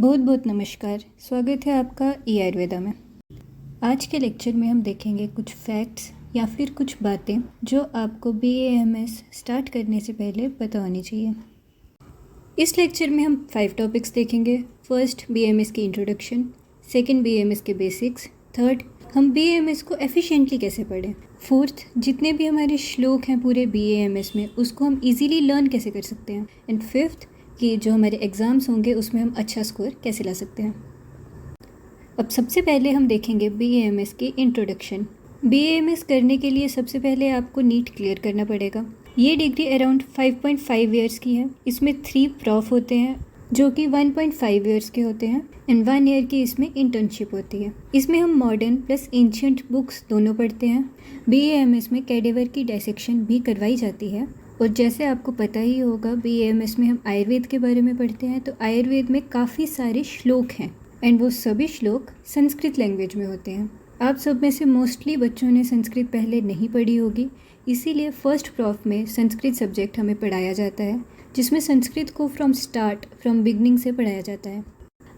बहुत बहुत नमस्कार। स्वागत है आपका ई आयुर्वेदा में। आज के लेक्चर में हम देखेंगे कुछ फैक्ट्स या फिर कुछ बातें जो आपको BAMS स्टार्ट करने से पहले पता होनी चाहिए। इस लेक्चर में हम 5 टॉपिक्स देखेंगे। फर्स्ट, BAMS की इंट्रोडक्शन। सेकंड, BAMS के बेसिक्स। थर्ड, हम BAMS को एफिशिएंटली कैसे पढ़ें। फोर्थ, जितने भी हमारे श्लोक हैं पूरे BAMS में उसको हम इजीली लर्न कैसे कर सकते हैं। एंड फिफ्थ, कि जो हमारे एग्ज़ाम्स होंगे उसमें हम अच्छा स्कोर कैसे ला सकते हैं। अब सबसे पहले हम देखेंगे BAMS की इंट्रोडक्शन। BAMS करने के लिए सबसे पहले आपको नीट क्लियर करना पड़ेगा। ये डिग्री अराउंड 5.5 ईयर्स की है। इसमें 3 प्रॉफ होते हैं जो कि 1.5 ईयर्स के होते हैं एंड 1 ईयर की इसमें इंटर्नशिप होती है। इसमें हम मॉडर्न प्लस एंशिएंट बुक्स दोनों पढ़ते हैं। BAMS में कैडेवर की डायसेक्शन भी करवाई जाती है। और जैसे आपको पता ही होगा BAMS में हम आयुर्वेद के बारे में पढ़ते हैं, तो आयुर्वेद में काफ़ी सारे श्लोक हैं एंड वो सभी श्लोक संस्कृत लैंग्वेज में होते हैं। आप सब में से मोस्टली बच्चों ने संस्कृत पहले नहीं पढ़ी होगी, इसीलिए फर्स्ट प्रॉफ में संस्कृत सब्जेक्ट हमें पढ़ाया जाता है, जिसमें संस्कृत को फ्रॉम बिगनिंग से पढ़ाया जाता है।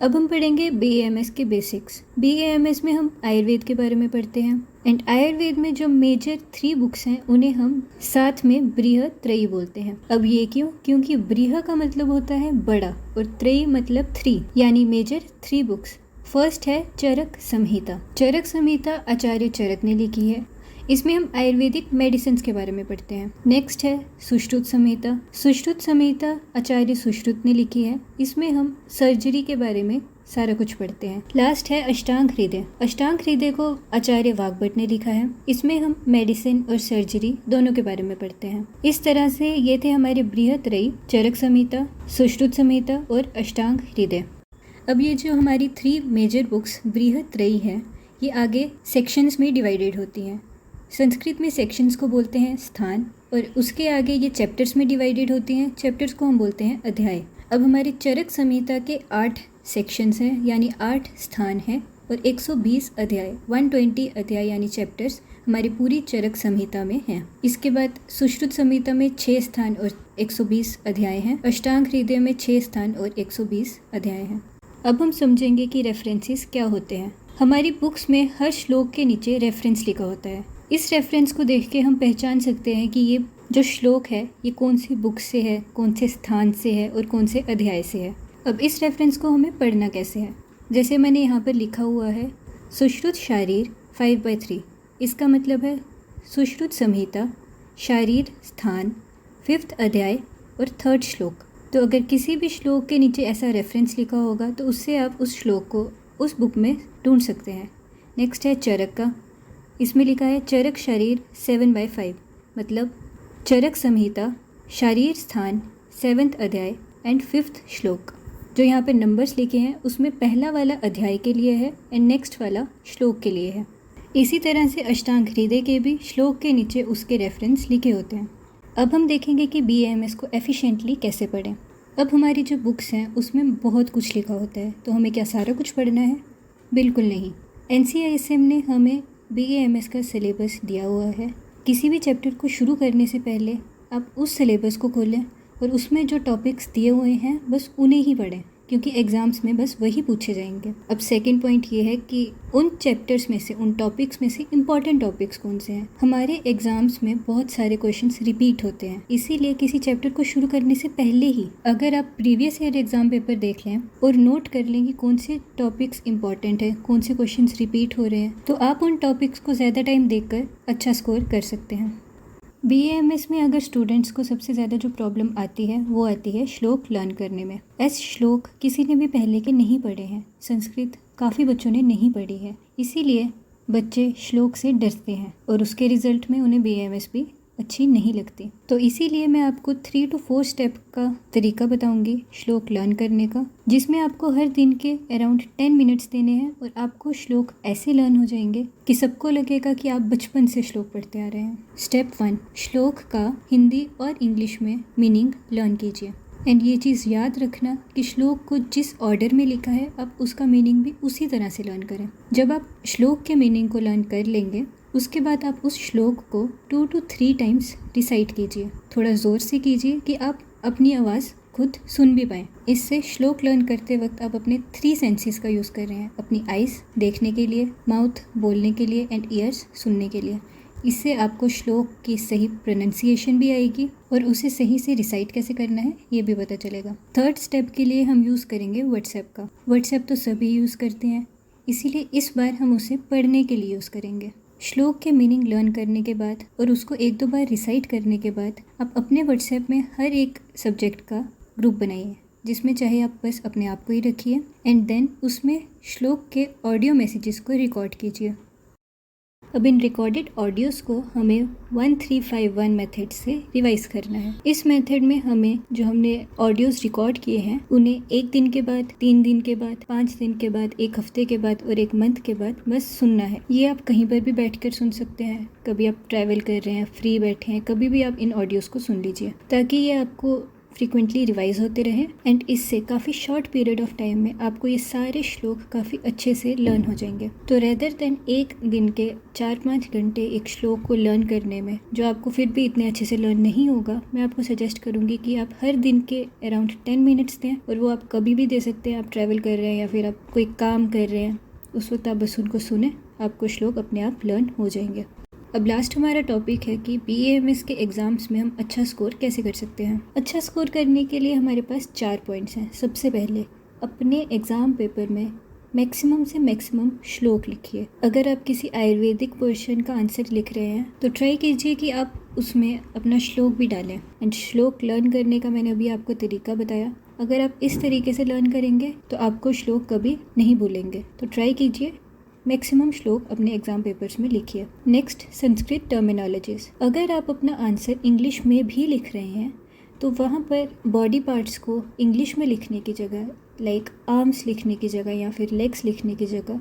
अब हम पढ़ेंगे BAMS के बेसिक्स। BAMS में हम आयुर्वेद के बारे में पढ़ते हैं एंड आयुर्वेद में जो मेजर 3 बुक्स हैं उन्हें हम साथ में बृहत्रयी बोलते हैं। अब ये क्यों? क्योंकि बृह का मतलब होता है बड़ा और त्रयी मतलब 3, यानी मेजर 3 बुक्स। फर्स्ट है चरक संहिता। चरक संहिता आचार्य चरक ने लिखी है। इसमें हम आयुर्वेदिक मेडिसिन के बारे में पढ़ते हैं। नेक्स्ट है सुश्रुत संहिता। सुश्रुत संहिता आचार्य सुश्रुत ने लिखी है। इसमें हम सर्जरी के बारे में सारा कुछ पढ़ते हैं। लास्ट है अष्टांग हृदय। अष्टांग हृदय को आचार्य वाग्भट ने लिखा है। इसमें हम मेडिसिन और सर्जरी दोनों के बारे में पढ़ते हैं। इस तरह से ये थे हमारे बृहत्रयी, चरक संहिता, सुश्रुत संहिता और अष्टांग हृदय। अब ये जो हमारी 3 मेजर बुक्स बृहत्रयी है, ये आगे सेक्शंस में डिवाइडेड होती हैं। संस्कृत में सेक्शंस को बोलते हैं स्थान और उसके आगे ये चैप्टर्स में डिवाइडेड होती हैं। चैप्टर्स को हम बोलते हैं अध्याय। अब हमारी चरक संहिता के 8 सेक्शंस हैं, यानी 8 स्थान हैं और 120 अध्याय, 120 अध्याय यानी चैप्टर्स हमारी पूरी चरक संहिता में हैं। इसके बाद सुश्रुत संहिता में 6 स्थान और 120 अध्याय हैं। अष्टांग हृदय में 6 स्थान और 120 अध्याय हैं। अब हम समझेंगे कि रेफरेंसेस क्या होते हैं। हमारी बुक्स में हर श्लोक के नीचे रेफरेंस लिखा होता है। इस रेफरेंस को देख के हम पहचान सकते हैं कि ये जो श्लोक है ये कौन सी बुक से है, कौन से स्थान से है और कौन से अध्याय से है। अब इस रेफरेंस को हमें पढ़ना कैसे है, जैसे मैंने यहाँ पर लिखा हुआ है सुश्रुत शारीर 5/3। इसका मतलब है सुश्रुत संहिता, शारीर स्थान, 5th अध्याय और 3rd श्लोक। तो अगर किसी भी श्लोक के नीचे ऐसा रेफरेंस लिखा होगा तो उससे आप उस श्लोक को उस बुक में ढूंढ सकते हैं। नेक्स्ट है चरक का। इसमें लिखा है चरक शारीर 7/5, मतलब चरक संहिता, शारीर स्थान, 7th अध्याय एंड 5th श्लोक। जो यहाँ पे नंबर्स लिखे हैं उसमें पहला वाला अध्याय के लिए है एंड नेक्स्ट वाला श्लोक के लिए है। इसी तरह से अष्टांग हृदय के भी श्लोक के नीचे उसके रेफरेंस लिखे होते हैं। अब हम देखेंगे कि BAMS को एफिशिएंटली कैसे पढ़ें। अब हमारी जो बुक्स हैं उसमें बहुत कुछ लिखा होता है, तो हमें क्या सारा कुछ पढ़ना है? बिल्कुल नहीं। NCISM ने हमें BAMS का सिलेबस दिया हुआ है। किसी भी चैप्टर को शुरू करने से पहले आप उस सिलेबस को खोलें और उसमें जो टॉपिक्स दिए हुए हैं बस उन्हें ही पढ़ें, क्योंकि एग्ज़ाम्स में बस वही पूछे जाएंगे। अब सेकंड पॉइंट ये है कि उन चैप्टर्स में से, उन टॉपिक्स में से इम्पॉर्टेंट टॉपिक्स कौन से हैं। हमारे एग्ज़ाम्स में बहुत सारे क्वेश्चंस रिपीट होते हैं, इसीलिए किसी चैप्टर को शुरू करने से पहले ही अगर आप प्रीवियस ईयर एग्ज़ाम पेपर देख लें और नोट कर लें कि कौन से टॉपिक्स इंपॉर्टेंट हैं, कौन से क्वेश्चन रिपीट हो रहे हैं, तो आप उन टॉपिक्स को ज़्यादा टाइम देकर अच्छा स्कोर कर सकते हैं। BAMS में अगर स्टूडेंट्स को सबसे ज़्यादा जो प्रॉब्लम आती है वो आती है श्लोक लर्न करने में। ऐसे श्लोक किसी ने भी पहले के नहीं पढ़े हैं। संस्कृत काफ़ी बच्चों ने नहीं पढ़ी है, इसीलिए बच्चे श्लोक से डरते हैं और उसके रिज़ल्ट में उन्हें BAMS भी अच्छी नहीं लगती। तो इसीलिए मैं आपको 3 to 4 स्टेप का तरीका बताऊंगी श्लोक लर्न करने का, जिसमें आपको हर दिन के अराउंड 10 मिनट्स देने हैं और आपको श्लोक ऐसे लर्न हो जाएंगे कि सबको लगेगा कि आप बचपन से श्लोक पढ़ते आ रहे हैं। स्टेप 1, श्लोक का हिंदी और इंग्लिश में मीनिंग लर्न कीजिए। एंड ये चीज़ याद रखना कि श्लोक को जिस ऑर्डर में लिखा है आप उसका मीनिंग भी उसी तरह से लर्न करें। जब आप श्लोक के मीनिंग को लर्न कर लेंगे उसके बाद आप उस श्लोक को 2 to 3 टाइम्स रिसाइट कीजिए। थोड़ा ज़ोर से कीजिए कि आप अपनी आवाज़ खुद सुन भी पाएँ। इससे श्लोक लर्न करते वक्त आप अपने 3 सेंसेस का यूज़ कर रहे हैं, अपनी आइज़ देखने के लिए, माउथ बोलने के लिए एंड ईयर्स सुनने के लिए। इससे आपको श्लोक की सही प्रोनाउंसिएशन भी आएगी और उसे सही से रिसाइट कैसे करना है ये भी पता चलेगा। थर्ड स्टेप के लिए हम यूज़ करेंगे व्हाट्सएप का। व्हाट्सएप तो सभी यूज़ करते हैं, इसीलिए इस बार हम उसे पढ़ने के लिए यूज़ करेंगे। श्लोक के मीनिंग लर्न करने के बाद और उसको 1-2 बार रिसाइट करने के बाद आप अपने व्हाट्सएप में हर एक सब्जेक्ट का ग्रुप बनाइए, जिसमें चाहे आप बस अपने आप को ही रखिए एंड देन उसमें श्लोक के ऑडियो मैसेजेस को रिकॉर्ड कीजिए। अब इन रिकॉर्डेड ऑडियोज़ को हमें 1351 मेथड से रिवाइज करना है। इस मेथड में हमें जो हमने ऑडियोज़ रिकॉर्ड किए हैं उन्हें 1 दिन के बाद, 3 दिन के बाद, 5 दिन के बाद, 1 हफ्ते के बाद और 1 मंथ के बाद बस सुनना है। ये आप कहीं पर भी बैठकर सुन सकते हैं, कभी आप ट्रैवल कर रहे हैं, फ्री बैठे हैं, कभी भी आप इन ऑडियोज़ को सुन लीजिए ताकि ये आपको फ्रीक्वेंटली रिवाइज होते रहें एंड इससे काफ़ी शॉर्ट पीरियड ऑफ टाइम में आपको ये सारे श्लोक काफ़ी अच्छे से लर्न हो जाएंगे। तो रेदर देन 1 दिन के 4-5 घंटे एक श्लोक को लर्न करने में जो आपको फिर भी इतने अच्छे से लर्न नहीं होगा, मैं आपको सजेस्ट करूँगी कि आप हर दिन के अराउंड 10 मिनट्स दें और वो आप कभी भी दे सकते हैं। आप ट्रैवल कर रहे हैं या फिर आप कोई काम कर रहे हैं, उस वक्त आप बस उनको सुने, आपको श्लोक अपने आप लर्न हो जाएंगे। अब लास्ट हमारा टॉपिक है कि BAMS के एग्ज़ाम्स में हम अच्छा स्कोर कैसे कर सकते हैं। अच्छा स्कोर करने के लिए हमारे पास 4 पॉइंट्स हैं। सबसे पहले अपने एग्ज़ाम पेपर में मैक्सिमम से मैक्सिमम श्लोक लिखिए। अगर आप किसी आयुर्वेदिक पोर्शन का आंसर लिख रहे हैं तो ट्राई कीजिए कि आप उसमें अपना श्लोक भी डालें। एंड श्लोक लर्न करने का मैंने अभी आपको तरीका बताया। अगर आप इस तरीके से लर्न करेंगे तो आपको श्लोक कभी नहीं भूलेंगे। तो ट्राई कीजिए, मैक्सिमम श्लोक अपने एग्जाम पेपर्स में लिखिए। Next, Sanskrit terminologies. अगर आप अपना आंसर इंग्लिश में भी लिख रहे हैं तो वहाँ पर बॉडी पार्ट्स को इंग्लिश में लिखने की जगह, लाइक आर्म्स लिखने की जगह या फिर लेग्स लिखने की जगह,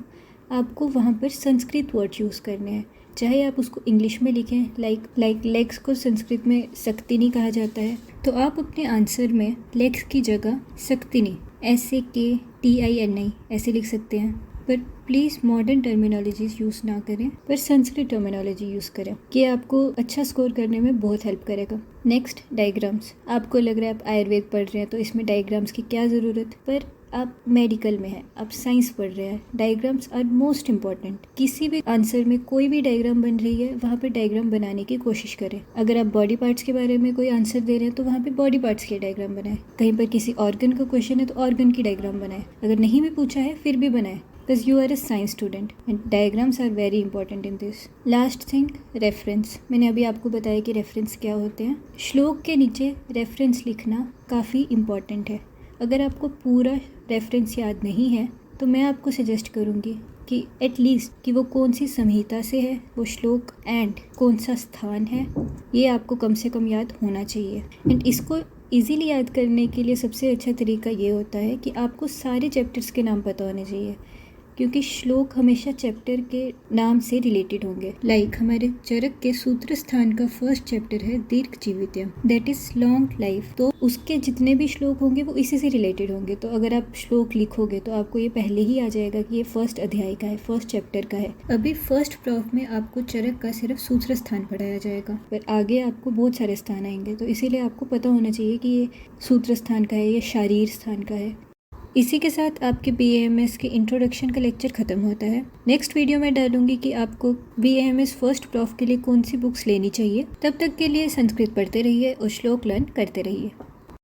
आपको वहाँ पर संस्कृत वर्ड यूज़ करने हैं। चाहे आप उसको इंग्लिश में लिखें, लाइक लेग्स को संस्कृत में सक्तिनी कहा जाता है, तो आप अपने आंसर में लेग्स की जगह सक्तिनी, SAKTINI ऐसे लिख सकते हैं। पर प्लीज़ मॉडर्न टर्मिनोलॉजीज़ यूज़ ना करें, पर संस्कृत टर्मिनोलॉजी यूज़ करें। ये आपको अच्छा स्कोर करने में बहुत हेल्प करेगा। Next, diagrams. आपको लग रहा है आप आयुर्वेद पढ़ रहे हैं तो इसमें डायग्राम्स की क्या ज़रूरत, पर आप मेडिकल में हैं, आप साइंस पढ़ रहे हैं, डायग्राम्स आर मोस्ट इम्पॉर्टेंट। किसी भी आंसर में कोई भी डायग्राम बन रही है वहाँ पर डायग्राम बनाने की कोशिश करें। अगर आप बॉडी पार्ट्स के बारे में कोई आंसर दे रहे हैं तो वहाँ पे बॉडी पार्ट्स के डायग्राम बनाएं। कहीं पर किसी ऑर्गन का क्वेश्चन है तो ऑर्गन की डायग्राम बनाएं। अगर नहीं भी पूछा है फिर भी बनाएं, because you are a science student and diagrams are very important in this. Last thing, reference. मैंने अभी आपको बताया कि रेफरेंस क्या होते हैं। श्लोक के नीचे रेफरेंस लिखना काफ़ी इम्पॉर्टेंट है। अगर आपको पूरा रेफरेंस याद नहीं है तो मैं आपको सजेस्ट करूँगी कि एटलीस्ट कि वो कौन सी संहिता से है, वो श्लोक एंड कौन सा स्थान है, ये आपको कम से कम याद होना चाहिए। एंड इसको इजीली याद करने के लिए सबसे अच्छा तरीका ये होता है कि आपको सारे चैप्टर्स के नाम पता होने चाहिए, क्योंकि श्लोक हमेशा चैप्टर के नाम से रिलेटेड होंगे। लाइक हमारे चरक के सूत्र स्थान का फर्स्ट चैप्टर है दीर्घ जीवित्यम, दैट इज लॉन्ग लाइफ, तो उसके जितने भी श्लोक होंगे वो इसी से रिलेटेड होंगे। तो अगर आप श्लोक लिखोगे तो आपको ये पहले ही आ जाएगा कि ये फर्स्ट अध्याय का है, फर्स्ट चैप्टर का है। अभी फर्स्ट प्रॉफ में आपको चरक का सिर्फ सूत्र स्थान पढ़ाया जाएगा, पर आगे आपको बहुत सारे स्थान आएंगे, तो इसीलिए आपको पता होना चाहिए कि ये सूत्र स्थान का है, ये शारीर स्थान का है। इसी के साथ आपके BAMS के इंट्रोडक्शन का लेक्चर ख़त्म होता है। नेक्स्ट वीडियो में डालूंगी कि आपको BAMS फर्स्ट प्रॉफ के लिए कौन सी बुक्स लेनी चाहिए। तब तक के लिए संस्कृत पढ़ते रहिए और श्लोक लर्न करते रहिए।